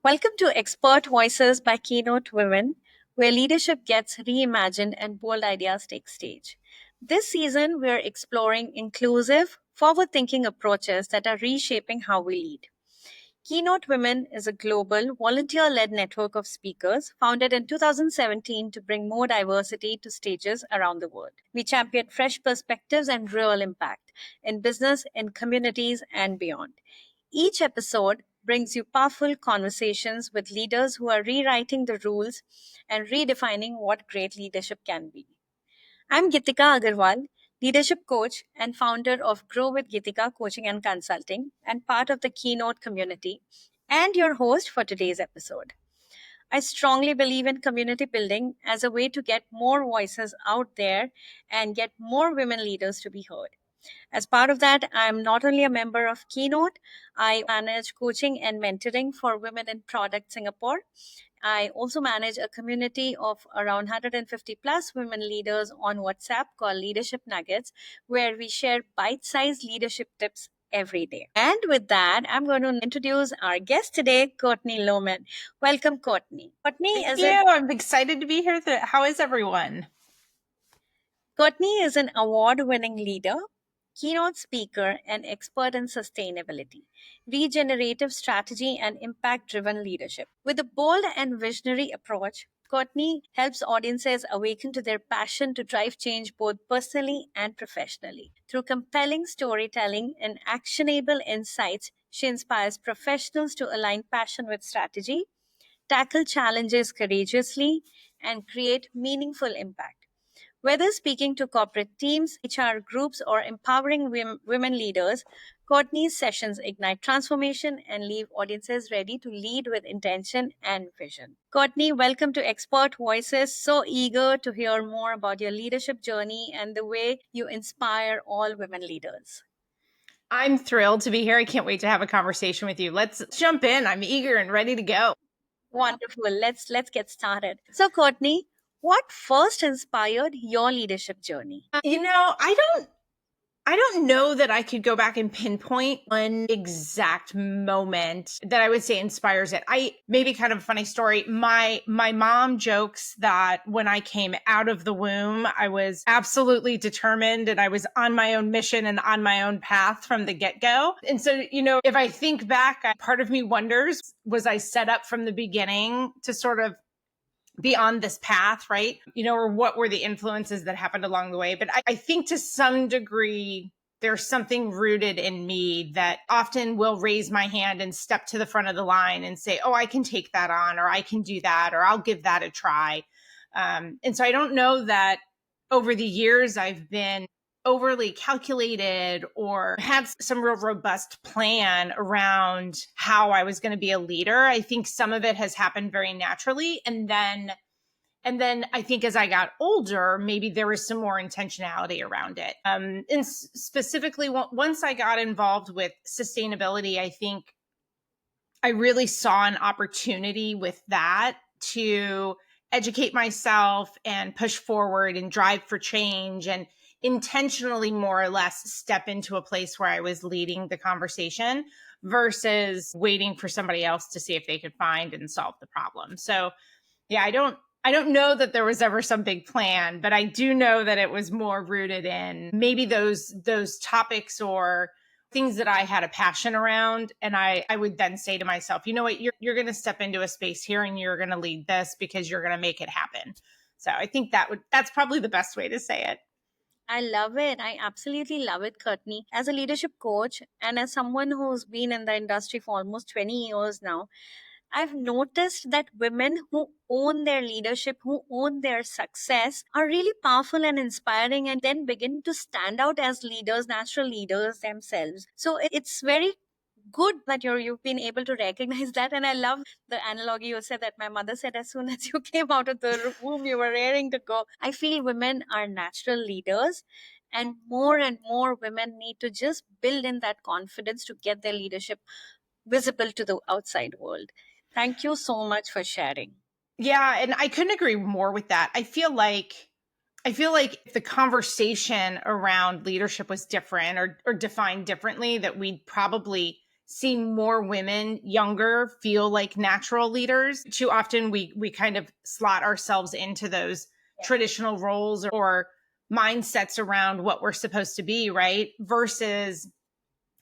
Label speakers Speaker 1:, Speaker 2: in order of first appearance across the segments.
Speaker 1: Welcome to Expert Voices by KeyNote Women, where leadership gets reimagined and bold ideas take stage. This season, we're exploring inclusive, forward thinking approaches that are reshaping how we lead. KeyNote Women is a global, volunteer led network of speakers founded in 2017 to bring more diversity to stages around the world. We champion fresh perspectives and real impact in business, in communities, and beyond. Each episode brings you powerful conversations with leaders who are rewriting the rules and redefining what great leadership can be. I'm Geetika Agarwal, leadership coach and founder of Grow with Geetika Coaching and Consulting, and part of the Keynote community, and your host for today's episode. I strongly believe in community building as a way to get more voices out there and get more women leaders to be heard. As part of that, I'm not only a member of Keynote, I manage coaching and mentoring for women in product Singapore. I also manage a community of around 150 plus women leaders on WhatsApp called Leadership Nuggets, where we share bite sized leadership tips every day. And with that, I'm going to introduce our guest today, Courtney Lohmann. Welcome, Courtney.
Speaker 2: Thank you. I'm excited to be here. How is everyone?
Speaker 1: Courtney is an award-winning leader, keynote speaker, and expert in sustainability, regenerative strategy, and impact-driven leadership. With a bold and visionary approach, Courtney helps audiences awaken to their passion to drive change both personally and professionally. Through compelling storytelling and actionable insights, she inspires professionals to align passion with strategy, tackle challenges courageously, and create meaningful impact. Whether speaking to corporate teams, HR groups, or empowering women leaders, Courtney's sessions ignite transformation and leave audiences ready to lead with intention and vision. Courtney, welcome to Expert Voices. So eager to hear more about your leadership journey and the way you inspire all women leaders.
Speaker 2: I'm thrilled to be here. I can't wait to have a conversation with you. Let's jump in. I'm eager and ready to go.
Speaker 1: Wonderful. Let's get started. So, Courtney, what first inspired your leadership journey?
Speaker 2: I don't know that I could go back and pinpoint one exact moment that I would say inspires it. Maybe kind of a funny story. My mom jokes that when I came out of the womb, I was absolutely determined and I was on my own mission and on my own path from the get-go. And so, if I think back, part of me wonders, was I set up from the beginning to sort of be on this path, right? Or what were the influences that happened along the way? But I think to some degree, there's something rooted in me that often will raise my hand and step to the front of the line and say, oh, I can take that on, or I can do that, or I'll give that a try. And so I don't know that over the years I've been overly calculated or had some real robust plan around how I was going to be a leader. I think some of it has happened very naturally. And then I think as I got older, maybe there was some more intentionality around it. And specifically, once I got involved with sustainability, I think I really saw an opportunity with that to educate myself and push forward and drive for change and intentionally more or less step into a place where I was leading the conversation versus waiting for somebody else to see if they could find and solve the problem. So yeah, I don't know that there was ever some big plan, but I do know that it was more rooted in maybe those topics or things that I had a passion around. And I would then say to myself, you know what, you're going to step into a space here and you're going to lead this because you're going to make it happen. So I think that's probably the best way to say it.
Speaker 1: I love it. I absolutely love it, Courtney. As a leadership coach and as someone who's been in the industry for almost 20 years now, I've noticed that women who own their leadership, who own their success, are really powerful and inspiring and then begin to stand out as leaders, natural leaders themselves. So it's very good that you've been able to recognize that. And I love the analogy you said that my mother said as soon as you came out of the womb, you were raring to go. I feel women are natural leaders. And more women need to just build in that confidence to get their leadership visible to the outside world. Thank you so much for sharing.
Speaker 2: Yeah, and I couldn't agree more with that. I feel like if the conversation around leadership was different or defined differently, that we'd probably see more women, younger, feel like natural leaders. Too often we kind of slot ourselves into those traditional roles or mindsets around what we're supposed to be, right? Versus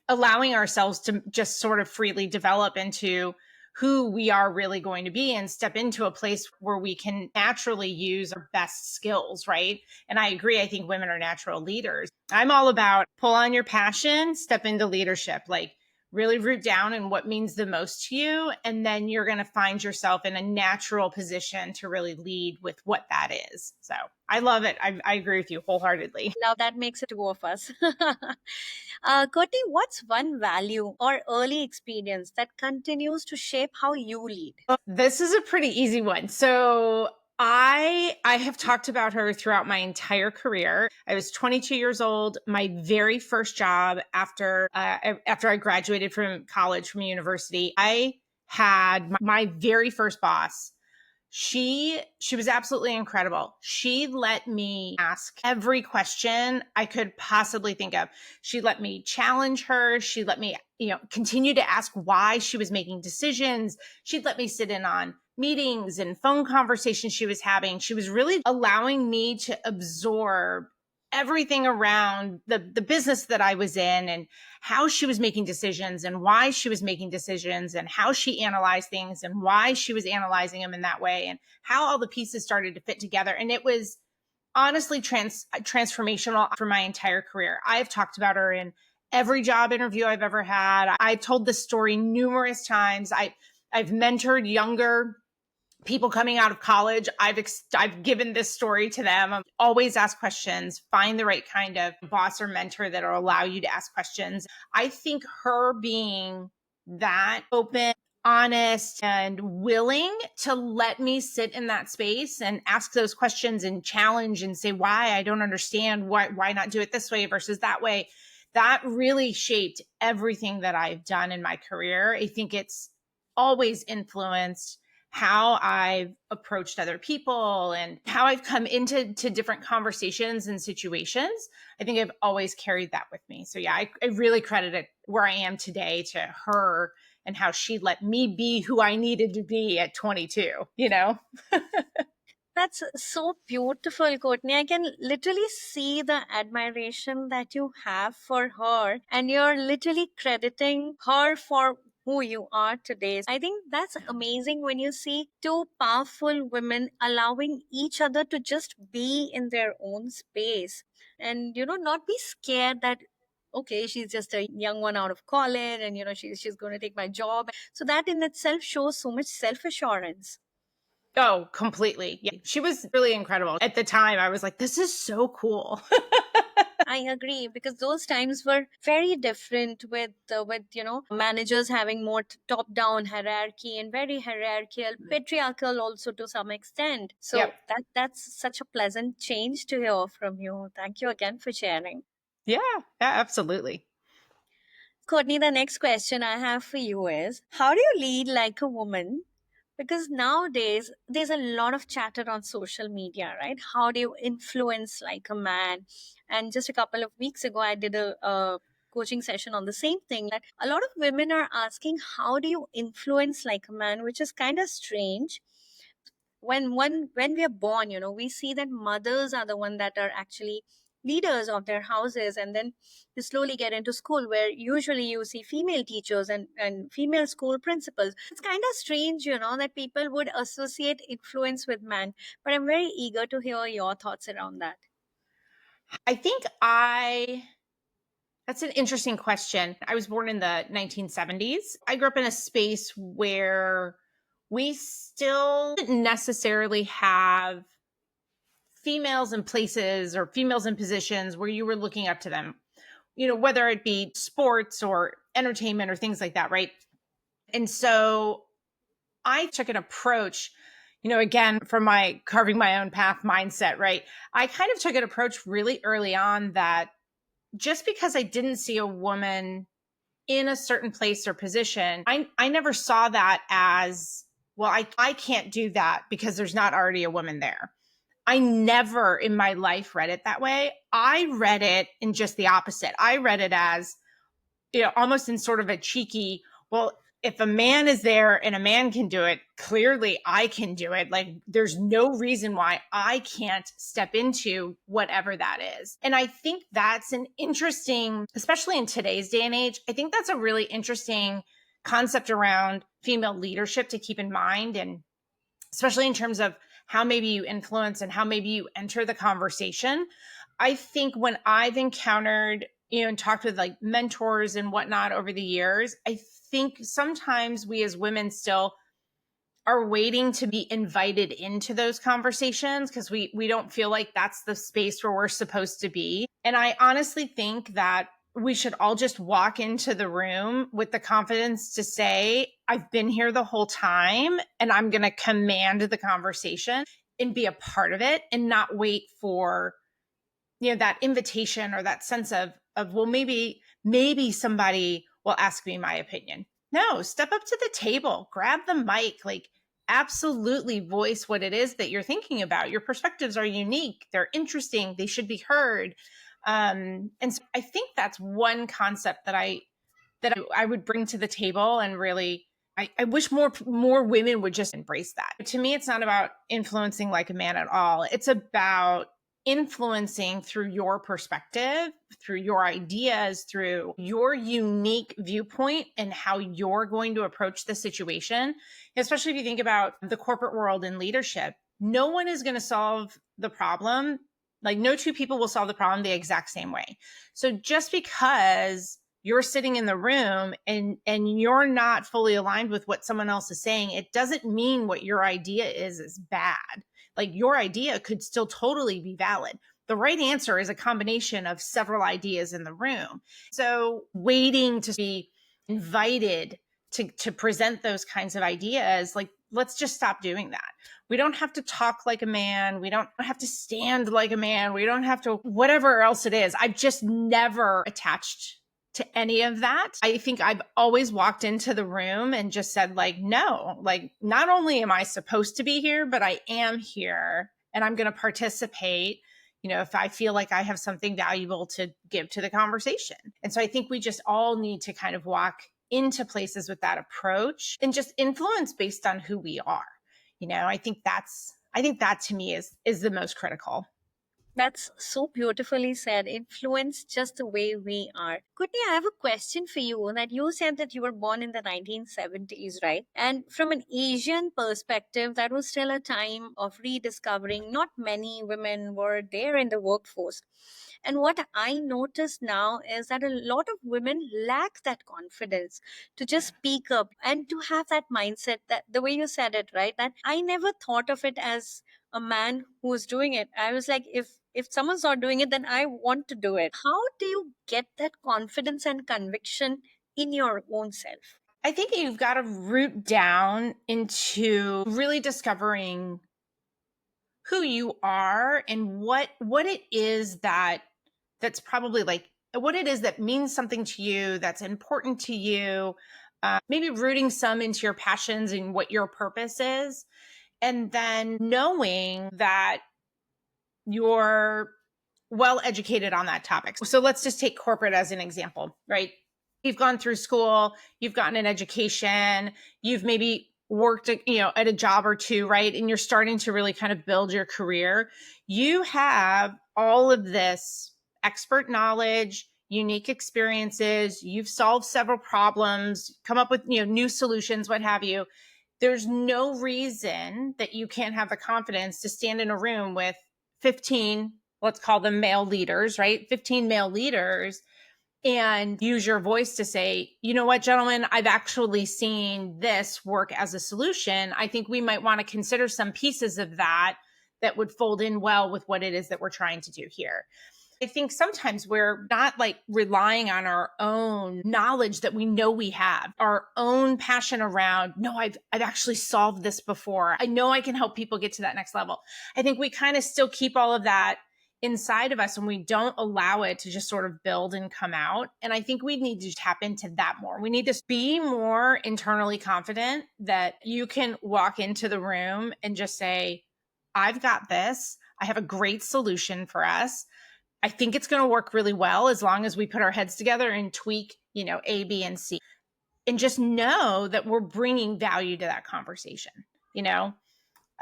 Speaker 2: allowing ourselves to just sort of freely develop into who we are really going to be and step into a place where we can naturally use our best skills, right? And I agree. I think women are natural leaders. I'm all about pull on your passion, step into leadership, like really root down in what means the most to you. And then you're going to find yourself in a natural position to really lead with what that is. So I love it. I agree with you wholeheartedly.
Speaker 1: Now that makes it two of us. Courtney, what's one value or early experience that continues to shape how you lead?
Speaker 2: This is a pretty easy one. So I have talked about her throughout my entire career. I was 22 years old. My very first job after I graduated from college, from university, I had my very first boss. She was absolutely incredible. She let me ask every question I could possibly think of. She let me challenge her. She let me, continue to ask why she was making decisions. She'd let me sit in on meetings and phone conversations she was having. She was really allowing me to absorb everything around the business that I was in and how she was making decisions and why she was making decisions and how she analyzed things and why she was analyzing them in that way and how all the pieces started to fit together. And it was honestly transformational for my entire career. I've talked about her in every job interview I've ever had. I've told this story numerous times. I've mentored younger people coming out of college. I've given this story to them. Always ask questions, find the right kind of boss or mentor that will allow you to ask questions. I think her being that open, honest, and willing to let me sit in that space and ask those questions and challenge and say why I don't understand, why not do it this way versus that way. That really shaped everything that I've done in my career. I think it's always influenced how I've approached other people and how I've come into different conversations and situations. I think I've always carried that with me. So yeah, I really credit it where I am today to her and how she let me be who I needed to be at 22,
Speaker 1: That's so beautiful, Courtney. I can literally see the admiration that you have for her, and you're literally crediting her for who you are today. I think that's amazing when you see two powerful women allowing each other to just be in their own space and, not be scared that, okay, she's just a young one out of college and, she's going to take my job. So that in itself shows so much self assurance.
Speaker 2: Oh, completely. Yeah. She was really incredible. At the time, I was like, this is so cool.
Speaker 1: I agree because those times were very different with managers having more top down hierarchy and very hierarchical, patriarchal also to some extent. So
Speaker 2: Yep.
Speaker 1: that's such a pleasant change to hear from you. Thank you again for sharing.
Speaker 2: Yeah, absolutely.
Speaker 1: Courtney, the next question I have for you is, how do you lead like a woman? Because nowadays there's a lot of chatter on social media, right? How do you influence like a man? And just a couple of weeks ago, I did a coaching session on the same thing, that a lot of women are asking, how do you influence like a man? Which is kind of strange. When we are born, we see that mothers are the one that are actually leaders of their houses, and then you slowly get into school where usually you see female teachers and female school principals. It's kind of strange, that people would associate influence with man, but I'm very eager to hear your thoughts around that.
Speaker 2: I think that's an interesting question. I was born in the 1970s. I grew up in a space where we still didn't necessarily have females in places or females in positions where you were looking up to them, whether it be sports or entertainment or things like that, right? And so I took an approach, again, from my carving my own path mindset, right? I kind of took an approach really early on that just because I didn't see a woman in a certain place or position, I never saw that as, well, I can't do that because there's not already a woman there. I never in my life read it that way. I read it in just the opposite. I read it as, almost in sort of a cheeky, well, if a man is there and a man can do it, clearly I can do it. Like, there's no reason why I can't step into whatever that is. And I think that's an interesting, especially in today's day and age, I think that's a really interesting concept around female leadership to keep in mind. And especially in terms of how maybe you influence and how maybe you enter the conversation. I think when I've encountered, and talked with like mentors and whatnot over the years, I think sometimes we as women still are waiting to be invited into those conversations because we don't feel like that's the space where we're supposed to be. And I honestly think that we should all just walk into the room with the confidence to say, I've been here the whole time and I'm going to command the conversation and be a part of it, and not wait for, that invitation or that sense of, well, maybe somebody will ask me my opinion. No, step up to the table, grab the mic, like absolutely voice what it is that you're thinking about. Your perspectives are unique. They're interesting. They should be heard. And so I think that's one concept that I would bring to the table, and really, I wish more women would just embrace that. To me, it's not about influencing like a man at all. It's about influencing through your perspective, through your ideas, through your unique viewpoint and how you're going to approach the situation. Especially if you think about the corporate world and leadership, no one is going to solve the problem. Like, no two people will solve the problem the exact same way. So just because you're sitting in the room and you're not fully aligned with what someone else is saying, it doesn't mean what your idea is bad. Like, your idea could still totally be valid. The right answer is a combination of several ideas in the room. So waiting to be invited to present those kinds of ideas, like, let's just stop doing that. We don't have to talk like a man. We don't have to stand like a man. We don't have to, whatever else it is. I've just never attached to any of that. I think I've always walked into the room and just said, like, no, like, not only am I supposed to be here, but I am here and I'm going to participate, if I feel like I have something valuable to give to the conversation. And so I think we just all need to kind of walk into places with that approach and just influence based on who we are. I think that to me is the most critical.
Speaker 1: That's so beautifully said. Influence just the way we are. Courtney, I have a question for you. That you said that you were born in the 1970s, right? And from an Asian perspective, that was still a time of rediscovering. Not many women were there in the workforce. And what I notice now is that a lot of women lack that confidence to just speak up and to have that mindset, that the way you said it, right? That I never thought of it as a man who was doing it. I was like, if someone's not doing it, then I want to do it. How do you get that confidence and conviction in your own self?
Speaker 2: I think you've got to root down into really discovering who you are and what it is that's probably like what it is that means something to you, that's important to you. Maybe rooting some into your passions and what your purpose is, and then knowing that you're well educated on that topic. So let's just take corporate as an example, right? You've gone through school, you've gotten an education, you've maybe worked at a job or two, right? And you're starting to really kind of build your career. You have all of this expert knowledge, unique experiences, you've solved several problems, come up with new solutions, what have you. There's no reason that you can't have the confidence to stand in a room with 15, let's call them male leaders, right? 15 male leaders, and use your voice to say, you know what, gentlemen, I've actually seen this work as a solution. I think we might want to consider some pieces of that would fold in well with what it is that we're trying to do here. I think sometimes we're not like relying on our own knowledge that we know we have, our own passion around, no, I've actually solved this before. I know I can help people get to that next level. I think we kind of still keep all of that inside of us and we don't allow it to just sort of build and come out. And I think we need to tap into that more. We need to be more internally confident that you can walk into the room and just say, I've got this. I have a great solution for us. I think it's going to work really well as long as we put our heads together and tweak, A, B, and C, and just know that we're bringing value to that conversation.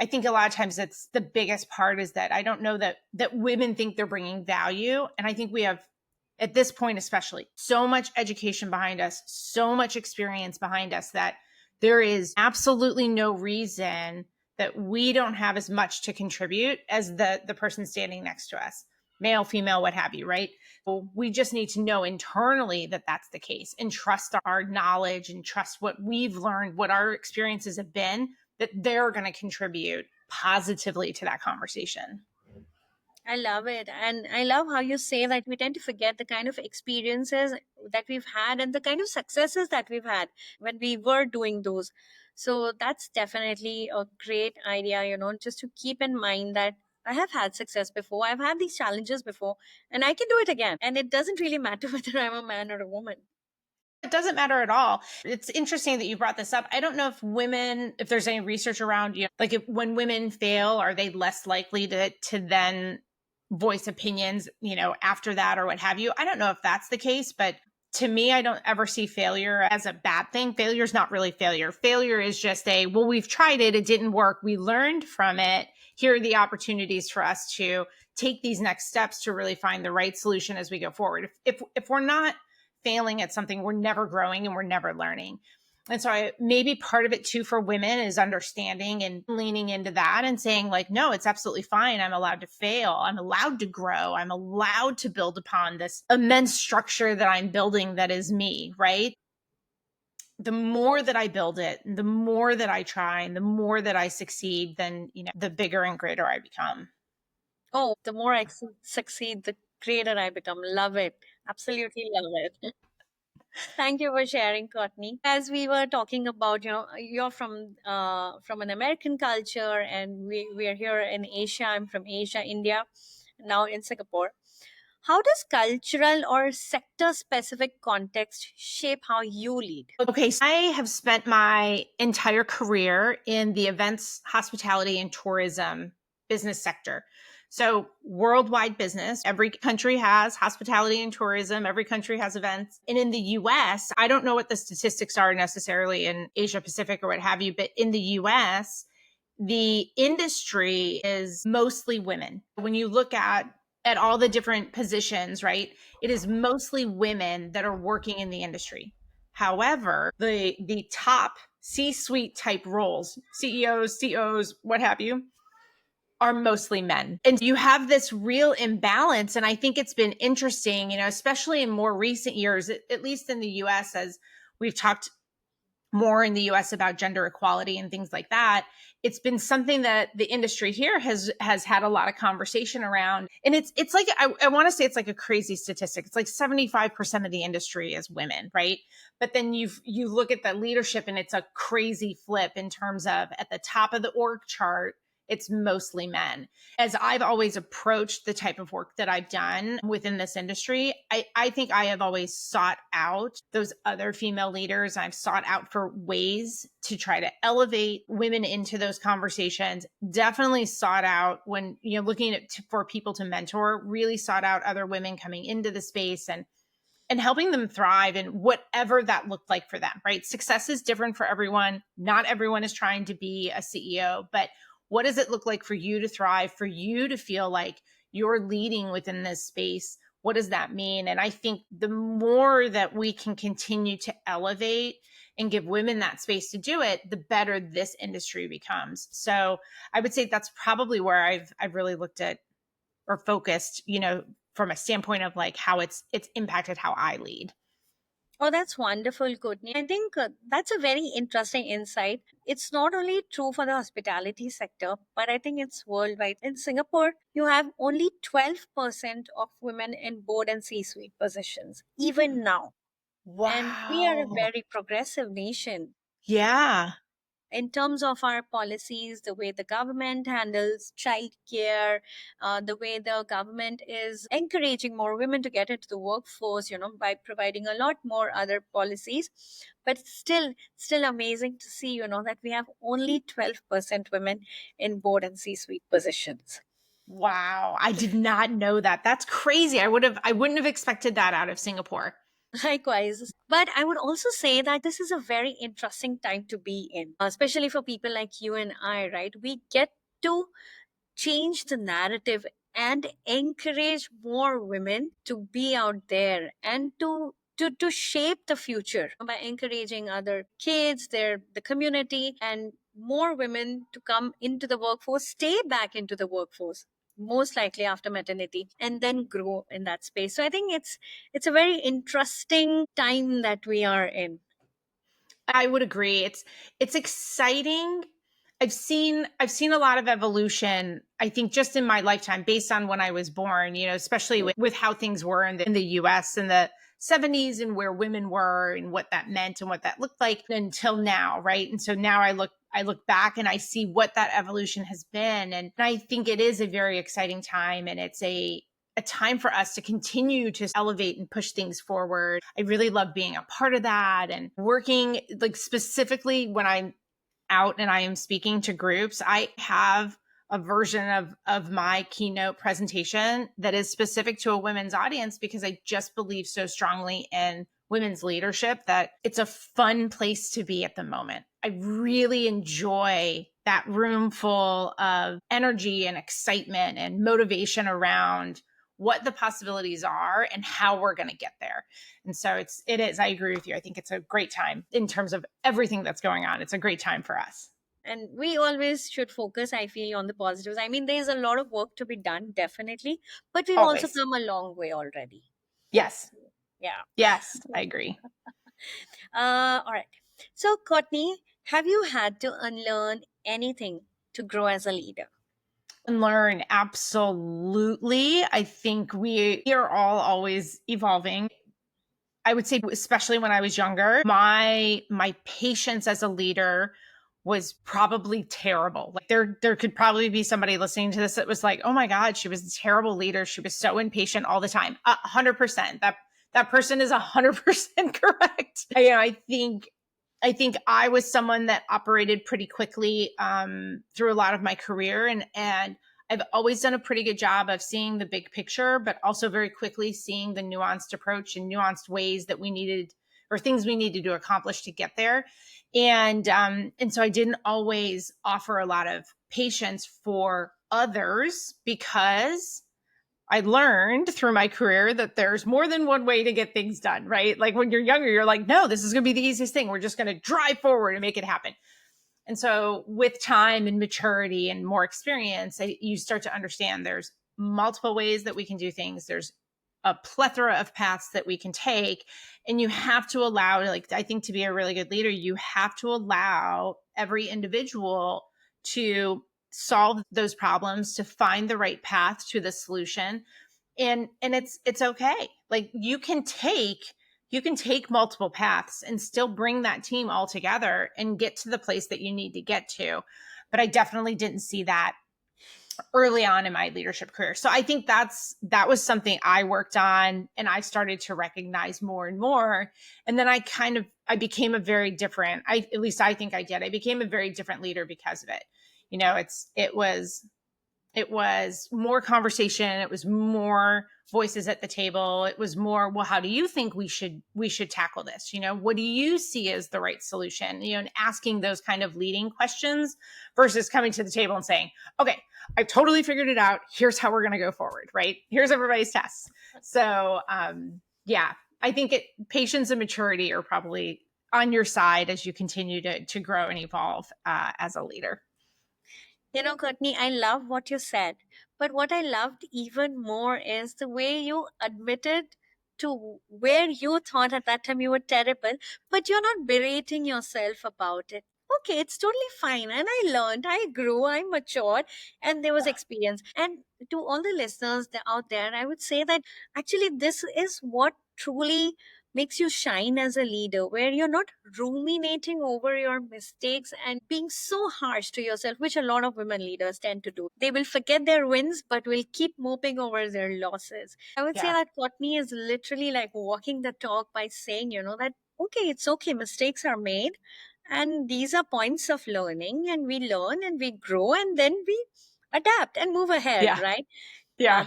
Speaker 2: I think a lot of times that's the biggest part, is that I don't know that women think they're bringing value. And I think we have, at this point especially, so much education behind us, so much experience behind us, that there is absolutely no reason that we don't have as much to contribute as the person standing next to us, male, female, what have you, right? So we just need to know internally that that's the case, and trust our knowledge and trust what we've learned, what our experiences have been, that they're going to contribute positively to that conversation.
Speaker 1: I love it. And I love how you say that we tend to forget the kind of experiences that we've had and the kind of successes that we've had when we were doing those. So that's definitely a great idea, just to keep in mind that I have had success before. I've had these challenges before, and I can do it again. And it doesn't really matter whether I'm a man or a woman.
Speaker 2: It doesn't matter at all. It's interesting that you brought this up. I don't know if there's any research around, like when women fail, are they less likely to then voice opinions, after that or what have you? I don't know if that's the case, but to me, I don't ever see failure as a bad thing. Failure is not really failure. Failure is just well, we've tried it. It didn't work. We learned from it. Here are the opportunities for us to take these next steps to really find the right solution as we go forward. If we're not failing at something, we're never growing and we're never learning. And so maybe part of it too for women is understanding and leaning into that and saying like, no, it's absolutely fine. I'm allowed to fail. I'm allowed to grow. I'm allowed to build upon this immense structure that I'm building that is me, right? The more that I build it, the more that I try, and the more that I succeed, then, the bigger and greater I become.
Speaker 1: Oh, the more I succeed, the greater I become. Love it. Absolutely love it. Thank you for sharing, Courtney. As we were talking about, you're from an American culture, and we are here in Asia. I'm from Asia, India, now in Singapore. How does cultural or sector specific context shape how you lead?
Speaker 2: Okay, so I have spent my entire career in the events, hospitality, and tourism business sector. So, worldwide business, every country has hospitality and tourism, every country has events. And in the US, I don't know what the statistics are necessarily in Asia Pacific or what have you, but in the US, the industry is mostly women. When you look at all the different positions, right? It is mostly women that are working in the industry. However, the top C-suite type roles, CEOs, COs, what have you, are mostly men. And you have this real imbalance. And I think it's been interesting, especially in more recent years, at least in the US, as we've talked more in the US about gender equality and things like that. It's been something that the industry here has had a lot of conversation around. And it's like, I want to say it's like a crazy statistic. It's like 75% of the industry is women, right? But then you look at the leadership and it's a crazy flip in terms of at the top of the org chart, it's mostly men. As I've always approached the type of work that I've done within this industry, I think I have always sought out those other female leaders. I've sought out for ways to try to elevate women into those conversations. Definitely sought out when, looking for people to mentor, really sought out other women coming into the space and helping them thrive in whatever that looked like for them, right? Success is different for everyone. Not everyone is trying to be a CEO, but what does it look like for you to thrive, for you to feel like you're leading within this space? What does that mean? And I think the more that we can continue to elevate and give women that space to do it, the better this industry becomes. So I would say that's probably where I've really looked at or focused, from a standpoint of like how it's impacted how I lead.
Speaker 1: Oh, that's wonderful, Courtney. I think that's a very interesting insight. It's not only true for the hospitality sector, but I think it's worldwide. In Singapore, you have only 12% of women in board and C suite positions, even now. And we are a
Speaker 2: Wow.
Speaker 1: very progressive nation
Speaker 2: Yeah.
Speaker 1: in terms of our policies, the way the government handles childcare, the way the government is encouraging more women to get into the workforce, by providing a lot more other policies. But still amazing to see, that we have only 12% women in board and C-suite positions.
Speaker 2: Wow, I did not know that. That's crazy. I wouldn't have expected that out of Singapore.
Speaker 1: Likewise. But I would also say that this is a very interesting time to be in, especially for people like you and I, right? We get to change the narrative and encourage more women to be out there and to shape the future by encouraging other kids, the community, and more women to come into the workforce, stay back into the workforce most likely after maternity, and then grow in that space. So I think it's a very interesting time that we are in.
Speaker 2: I would agree. It's exciting. I've seen a lot of evolution, I think, just in my lifetime based on when I was born, especially with how things were in the US in the 70s and where women were and what that meant and what that looked like until now, right? And so now I look back and I see what that evolution has been. And I think it is a very exciting time, and it's a time for us to continue to elevate and push things forward. I really love being a part of that and working, like, specifically when I'm out and I am speaking to groups. I have a version of my keynote presentation that is specific to a women's audience because I just believe so strongly in women's leadership that it's a fun place to be at the moment. I really enjoy that room full of energy and excitement and motivation around what the possibilities are and how we're going to get there. And so it is, I agree with you. I think it's a great time in terms of everything that's going on. It's a great time for us.
Speaker 1: And we always should focus, I feel, on the positives. I mean, there's a lot of work to be done, definitely, but we've also
Speaker 2: Always.
Speaker 1: come a long way already.
Speaker 2: Yes.
Speaker 1: Yeah.
Speaker 2: Yes, I agree.
Speaker 1: All right. So, Courtney, have you had to unlearn anything to grow as a leader?
Speaker 2: Learn, absolutely. I think we are all always evolving. I would say, especially when I was younger, my patience as a leader was probably terrible. Like, there could probably be somebody listening to this that was like, "Oh my God, she was a terrible leader. She was so impatient all the time." 100%. That person is 100% correct. I think I was someone that operated pretty quickly through a lot of my career, and I've always done a pretty good job of seeing the big picture, but also very quickly seeing the nuanced approach and nuanced ways that we needed, or things we needed to accomplish to get there. And so I didn't always offer a lot of patience for others because I learned through my career that there's more than one way to get things done, right? Like, when you're younger, you're like, no, this is going to be the easiest thing. We're just going to drive forward and make it happen. And so with time and maturity and more experience, you start to understand there's multiple ways that we can do things. There's a plethora of paths that we can take. And you have to allow, like, I think to be a really good leader, you have to allow every individual to solve those problems, to find the right path to the solution. And it's okay. Like, you can take multiple paths and still bring that team all together and get to the place that you need to get to. But I definitely didn't see that early on in my leadership career. So I think that was something I worked on, and I started to recognize more and more. And then I became a very different, at least I think I did. I became a very different leader because of it. It was more conversation. It was more voices at the table. It was more, well, how do you think we should tackle this? What do you see as the right solution? And asking those kind of leading questions versus coming to the table and saying, okay, I've totally figured it out. Here's how we're going to go forward, right? Here's everybody's tests. So, yeah, I think patience and maturity are probably on your side as you continue to grow and evolve as a leader.
Speaker 1: Courtney, I love what you said. But what I loved even more is the way you admitted to where you thought at that time you were terrible, but you're not berating yourself about it. Okay, it's totally fine. And I learned, I grew, I matured, and there was experience. And to all the listeners out there, I would say that actually this is what truly makes you shine as a leader, where you're not ruminating over your mistakes and being so harsh to yourself, which a lot of women leaders tend to do. They will forget their wins, but will keep moping over their losses. I would say
Speaker 2: Yeah.
Speaker 1: that Courtney is literally like walking the talk by saying, that okay, it's okay, mistakes are made. And these are points of learning, and we learn and we grow, and then we adapt and move ahead,
Speaker 2: Yeah.
Speaker 1: right?
Speaker 2: Yeah.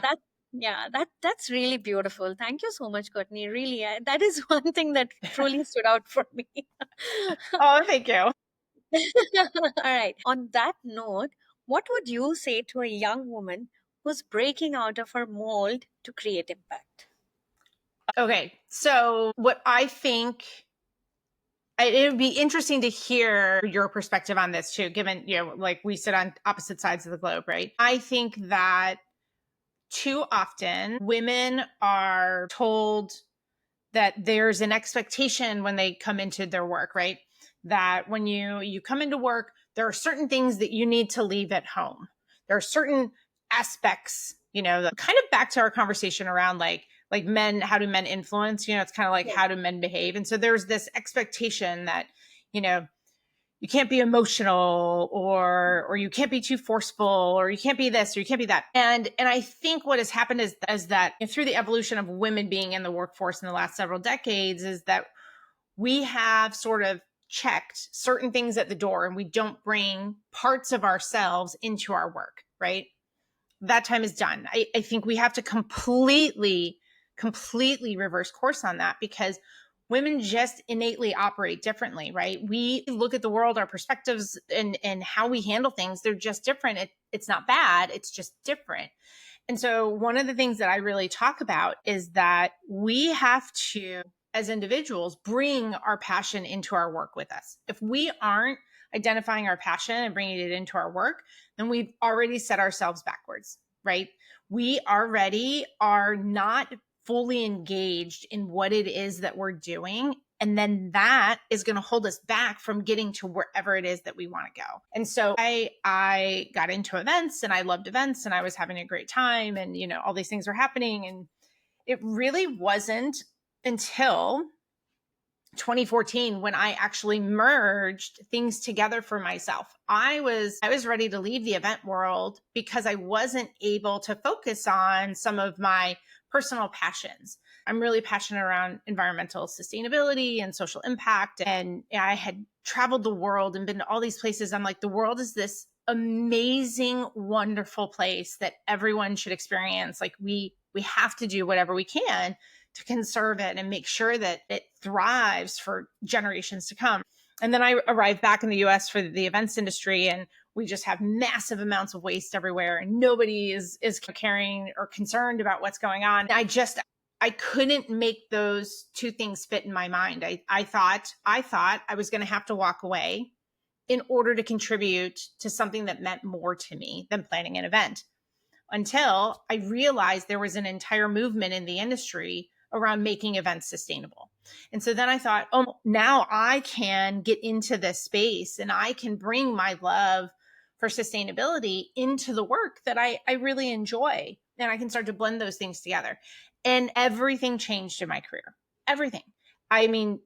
Speaker 1: That's really beautiful. Thank you so much, Courtney. Really, that is one thing that truly stood out for me.
Speaker 2: Oh, thank you.
Speaker 1: All right. On that note, what would you say to a young woman who's breaking out of her mold to create impact?
Speaker 2: Okay. So what I think it would be interesting to hear your perspective on this too, given, like we sit on opposite sides of the globe, right? I think that too often women are told that there's an expectation when they come into their work, right? That when you come into work, there are certain things that you need to leave at home. There are certain aspects, kind of back to our conversation around like men, how do men influence? It's kind of like how do men behave? And so there's this expectation that, you know, you can't be emotional or you can't be too forceful or you can't be this or you can't be that. And I think what has happened is that through the evolution of women being in the workforce in the last several decades is that we have sort of checked certain things at the door and we don't bring parts of ourselves into our work, right? That time is done. I think we have to completely reverse course on that because women just innately operate differently, right? We look at the world, our perspectives and how we handle things, they're just different. It's not bad, it's just different. And so one of the things that I really talk about is that we have to, as individuals, bring our passion into our work with us. If we aren't identifying our passion and bringing it into our work, then we've already set ourselves backwards, right? We already are not fully engaged in what it is that we're doing. And then that is going to hold us back from getting to wherever it is that we want to go. And so I got into events and I loved events and I was having a great time and, all these things were happening. And it really wasn't until 2014 when I actually merged things together for myself. I was ready to leave the event world because I wasn't able to focus on some of my personal passions. I'm really passionate around environmental sustainability and social impact. And I had traveled the world and been to all these places. I'm like, the world is this amazing, wonderful place that everyone should experience. Like we have to do whatever we can to conserve it and make sure that it thrives for generations to come. And then I arrived back in the US for the events industry and we just have massive amounts of waste everywhere and nobody is caring or concerned about what's going on. I couldn't make those two things fit in my mind. I thought I was going to have to walk away in order to contribute to something that meant more to me than planning an event, until I realized there was an entire movement in the industry around making events sustainable. And so then I thought, oh, now I can get into this space and I can bring my love for sustainability into the work that I really enjoy. And I can start to blend those things together. And everything changed in my career. Everything. I mean,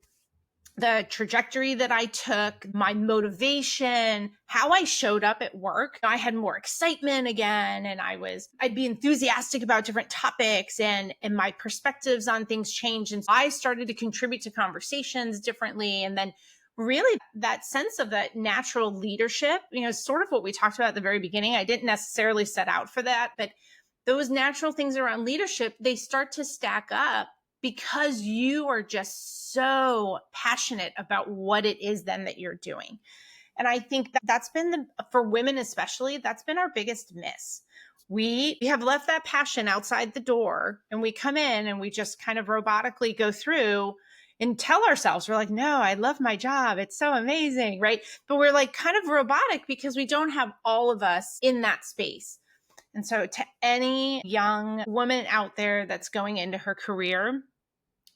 Speaker 2: the trajectory that I took, my motivation, how I showed up at work. I had more excitement again and I'd be enthusiastic about different topics and my perspectives on things changed. And I started to contribute to conversations differently. And then really that sense of that natural leadership, sort of what we talked about at the very beginning. I didn't necessarily set out for that, but those natural things around leadership, they start to stack up because you are just so passionate about what it is then that you're doing. And I think that's been for women especially, that's been our biggest miss. We have left that passion outside the door and we come in and we just kind of robotically go through and tell ourselves, we're like, no, I love my job. It's so amazing, right? But we're like kind of robotic because we don't have all of us in that space. And so to any young woman out there that's going into her career,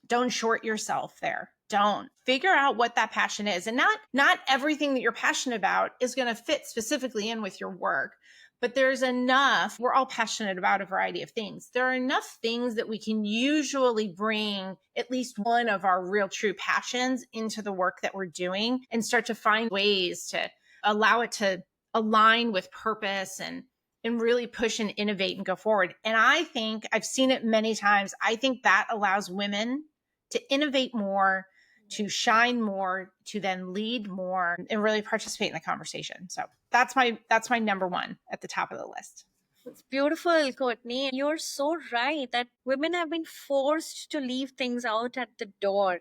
Speaker 2: don't short yourself there. Don't. Figure out what that passion is. And not everything that you're passionate about is going to fit specifically in with your work, but there's enough. We're all passionate about a variety of things. There are enough things that we can usually bring at least one of our real true passions into the work that we're doing and start to find ways to allow it to align with purpose and really push and innovate and go forward. And I think I've seen it many times. I think that allows women to innovate more, to shine more, to then lead more and really participate in the conversation. So that's my number one at the top of the list.
Speaker 1: It's beautiful, Courtney. You're so right that women have been forced to leave things out at the door.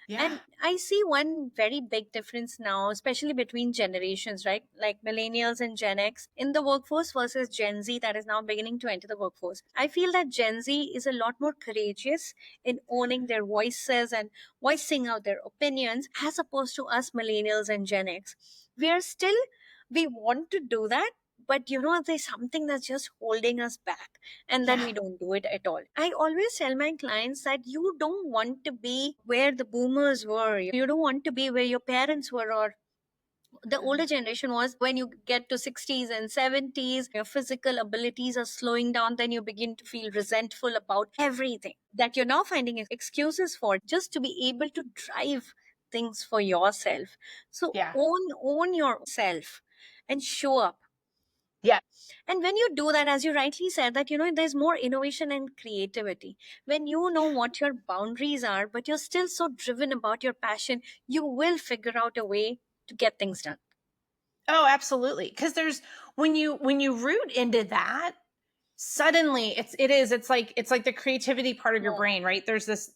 Speaker 2: Yeah.
Speaker 1: And I see one very big difference now, especially between generations, right? Like millennials and Gen X in the workforce versus Gen Z that is now beginning to enter the workforce. I feel that Gen Z is a lot more courageous in owning their voices and voicing out their opinions as opposed to us millennials and Gen X. We are still, we want to do that, but there's something that's just holding us back, and then
Speaker 2: Yeah.
Speaker 1: we don't do it at all. I always tell my clients that you don't want to be where the boomers were, you don't want to be where your parents were, or the older generation was. When you get to 60s and 70s, your physical abilities are slowing down, then you begin to feel resentful about everything that you're now finding excuses for just to be able to drive things for yourself. So
Speaker 2: Yeah.
Speaker 1: own yourself and show up.
Speaker 2: Yeah.
Speaker 1: And when you do that, as you rightly said, that there's more innovation and creativity. When you know what your boundaries are, but you're still so driven about your passion, you will figure out a way to get things done.
Speaker 2: Oh, absolutely. Because there's when you root into that, suddenly it's like the creativity part of your
Speaker 1: Yeah.
Speaker 2: brain, right? There's this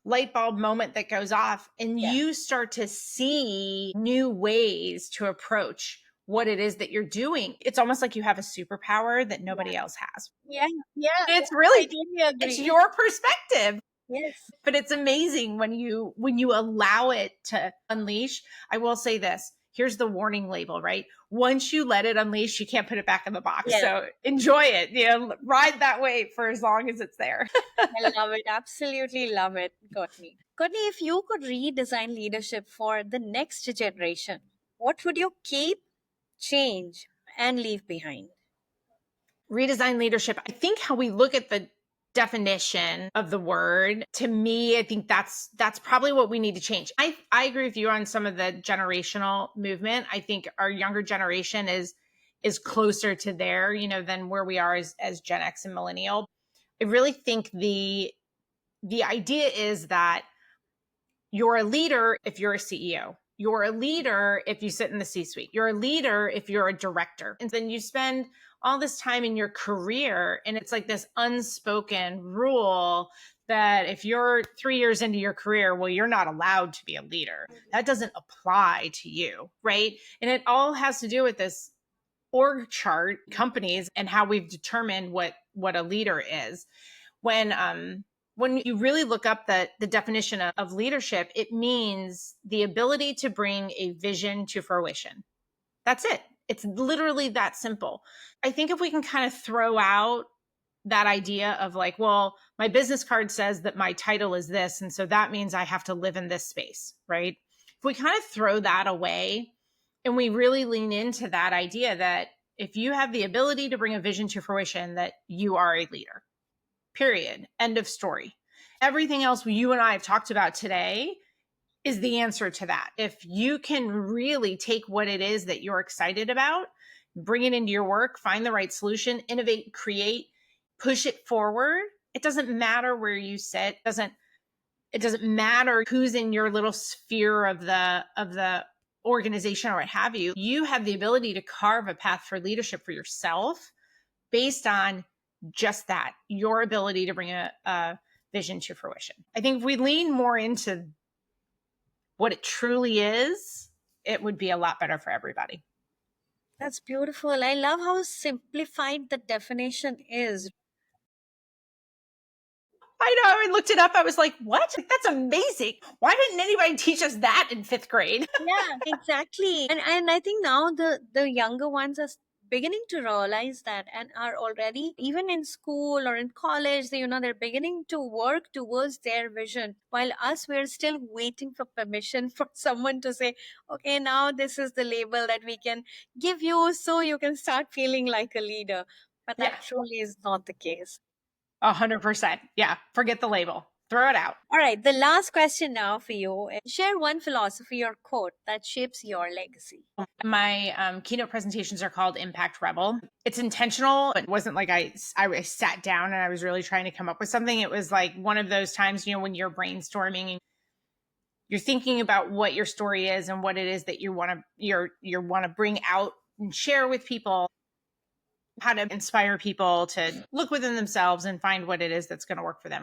Speaker 2: light bulb moment that goes off, and
Speaker 1: Yeah.
Speaker 2: you start to see new ways to approach what it is that you're doing. It's almost like you have a superpower that
Speaker 1: Yeah.
Speaker 2: nobody else has.
Speaker 1: Yeah. Yeah.
Speaker 2: It's
Speaker 1: I
Speaker 2: really
Speaker 1: totally
Speaker 2: it's
Speaker 1: agree.
Speaker 2: your perspective.
Speaker 1: Yes.
Speaker 2: But it's amazing when you allow it to unleash. I will say this. Here's the warning label, right? Once you let it unleash, you can't put it back in the box.
Speaker 1: Yeah.
Speaker 2: So enjoy it. Ride that wave for as long as it's there.
Speaker 1: I love it. Absolutely love it, Courtney. Courtney, if you could redesign leadership for the next generation, what would you keep, change, and leave behind?
Speaker 2: Redesign leadership. I think how we look at the definition of the word, to me, I think that's probably what we need to change. I agree with you on some of the generational movement. I think our younger generation is closer to there, than where we are as Gen X and millennial. I really think the idea is that you're a leader if you're a CEO. You're a leader if you sit in the C-suite. You're a leader if you're a director. And then you spend all this time in your career, and it's like this unspoken rule that if you're 3 years into your career, well, you're not allowed to be a leader. That doesn't apply to you, right? And it all has to do with this org chart companies and how we've determined what a leader is. When you really look up the definition of leadership, it means the ability to bring a vision to fruition. That's it. It's literally that simple. I think if we can kind of throw out that idea of like, well, my business card says that my title is this, and so that means I have to live in this space, right? If we kind of throw that away and we really lean into that idea that if you have the ability to bring a vision to fruition, that you are a leader. Period. End of story. Everything else you and I have talked about today is the answer to that. If you can really take what it is that you're excited about, bring it into your work, find the right solution, innovate, create, push it forward. It doesn't matter where you sit. It doesn't matter who's in your little sphere of the organization or what have you. You have the ability to carve a path for leadership for yourself based on just that, your ability to bring a vision to fruition. I think if we lean more into what it truly is, it would be a lot better for everybody.
Speaker 1: That's beautiful. I love how simplified the definition is.
Speaker 2: I know. I looked it up. I was like, what? That's amazing. Why didn't anybody teach us that in 5th grade?
Speaker 1: Yeah, exactly. And I think now the younger ones are beginning to realize that and are already even in school or in college, they're beginning to work towards their vision. While us, we're still waiting for permission for someone to say, okay, now this is the label that we can give you so you can start feeling like a leader. But
Speaker 2: Yeah,
Speaker 1: that truly is not the case.
Speaker 2: 100%. Yeah, forget the label. Throw it out.
Speaker 1: All right, the last question now for you. Share one philosophy or quote that shapes your legacy.
Speaker 2: My keynote presentations are called Impact Rebel. It's intentional. It wasn't like I sat down and I was really trying to come up with something. It was like one of those times, when you're brainstorming and you're thinking about what your story is and what it is that you want to bring out share with people how to inspire people to look within themselves and find what it is that's going to work for them.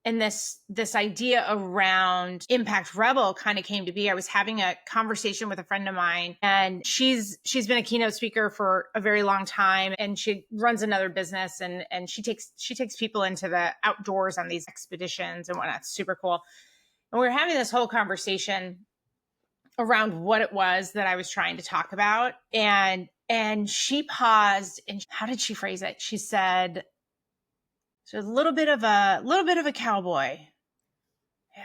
Speaker 2: And this idea around Impact Rebel kind of came to be. I was having a conversation with a friend of mine, and she's been a keynote speaker for a very long time, and she runs another business, and she takes people into the outdoors on these expeditions and whatnot. It's super cool. And we were having this whole conversation around what it was that I was trying to talk about. And she paused, and how did she phrase it? She said, so a little bit of a cowboy. Yeah.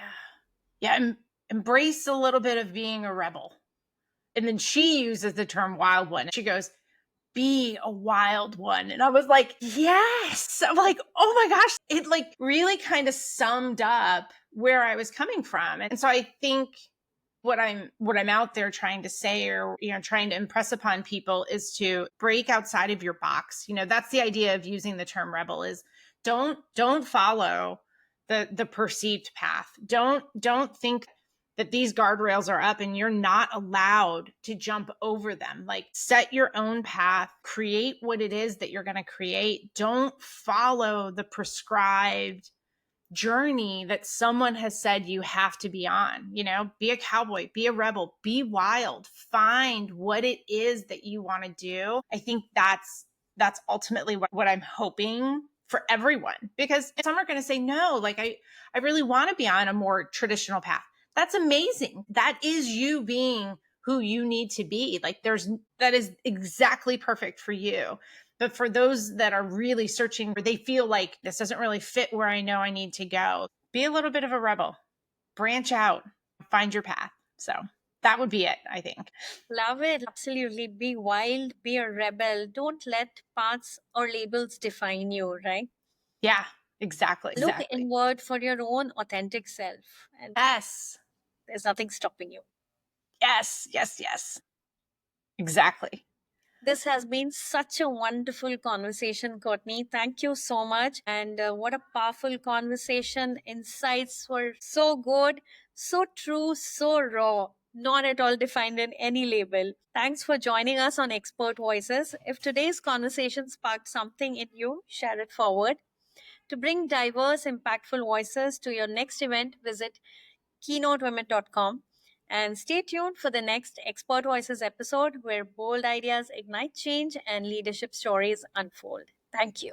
Speaker 2: Yeah. Embrace a little bit of being a rebel. And then she uses the term wild one. She goes, be a wild one. And I was like, yes. I'm like, oh my gosh. It like really kind of summed up where I was coming from. And so I think what I'm out there trying to say, or, trying to impress upon people, is to break outside of your box. That's the idea of using the term rebel, is don't follow the perceived path. Don't think that these guardrails are up and you're not allowed to jump over them. Like, set your own path, create what it is that you're going to create. Don't follow the prescribed journey that someone has said you have to be on. Be a cowboy, be a rebel, be wild, find what it is that you want to do. I think that's ultimately what I'm hoping for everyone, because some are going to say, no, like I really want to be on a more traditional path. That's amazing. That is you being who you need to be. Like, that is exactly perfect for you. But for those that are really searching, or they feel like this doesn't really fit where I know I need to go, be a little bit of a rebel, branch out, find your path. So that would be it, I think.
Speaker 1: Love it. Absolutely. Be wild, be a rebel. Don't let paths or labels define you, right?
Speaker 2: Yeah, exactly.
Speaker 1: Look inward for your own authentic self. And
Speaker 2: yes,
Speaker 1: there's nothing stopping you.
Speaker 2: Yes. Exactly.
Speaker 1: This has been such a wonderful conversation, Courtney. Thank you so much. And what a powerful conversation. Insights were so good, so true, so raw, not at all defined in any label. Thanks for joining us on Expert Voices. If today's conversation sparked something in you, share it forward. To bring diverse, impactful voices to your next event, visit KeyNoteWomen.com. And stay tuned for the next Expert Voices episode, where bold ideas ignite change and leadership stories unfold. Thank you.